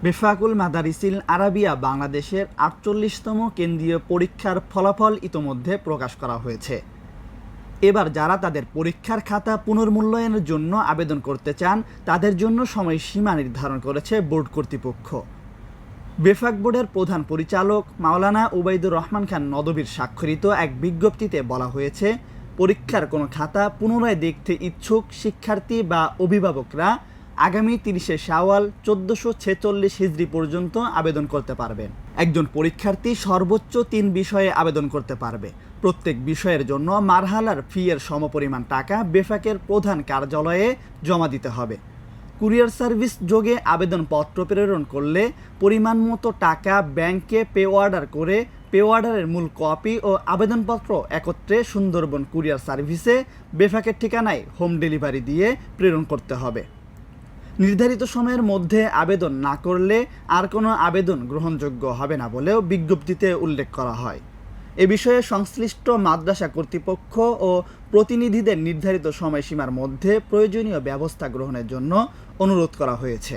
বেফাকুল Madarisil Arabia বাংলাদেশের ৪৮তম কেন্দ্রীয় পরীক্ষার ফলাফল ইতোমধ্যে প্রকাশ করা হয়েছে। এবার যারা তাদের পরীক্ষার খাতা পুনর্মূল্যায়নের জন্য আবেদন করতে চান তাদের জন্য সময়সীমা নির্ধারণ করেছে বোর্ড কর্তৃপক্ষ। বেফাক বোর্ডের প্রধান পরিচালক মাওলানা উবাইদুর রহমান খান নদভীর স্বাক্ষরিত এক বিজ্ঞপ্তিতে বলা হয়েছে, পরীক্ষার কোনো খাতা পুনরায় দেখতে ইচ্ছুক শিক্ষার্থী বা অভিভাবকরা আগামী ৩০শে শাওয়াল ১৪৪৬ হিজরি পর্যন্ত আবেদন করতে পারবেন। একজন পরীক্ষার্থী সর্বোচ্চ ৩ বিষয়ে আবেদন করতে পারবে। প্রত্যেক বিষয়ের জন্য মারহালার ফি এর সমপরিমাণ টাকা বেফাকের প্রধান কার্যালয়ে জমা দিতে হবে। কুরিয়ার সার্ভিস যোগে আবেদনপত্র প্রেরণ করলে পরিমাণ মতো টাকা ব্যাংকে পে অর্ডার করে পে অর্ডারের মূল কপি ও আবেদনপত্র একত্রে সুন্দরবন কুরিয়ার সার্ভিসে বেফাকের ঠিকানায় হোম ডেলিভারি দিয়ে প্রেরণ করতে হবে। নির্ধারিত সময়ের মধ্যে আবেদন না করলে আর কোনো আবেদন গ্রহণযোগ্য হবে না বলেও বিজ্ঞপ্তিতে উল্লেখ করা হয়। এ বিষয়ে সংশ্লিষ্ট মাদ্রাসা কর্তৃপক্ষ ও প্রতিনিধিদের নির্ধারিত সময়সীমার মধ্যে প্রয়োজনীয় ব্যবস্থা গ্রহণের জন্য অনুরোধ করা হয়েছে।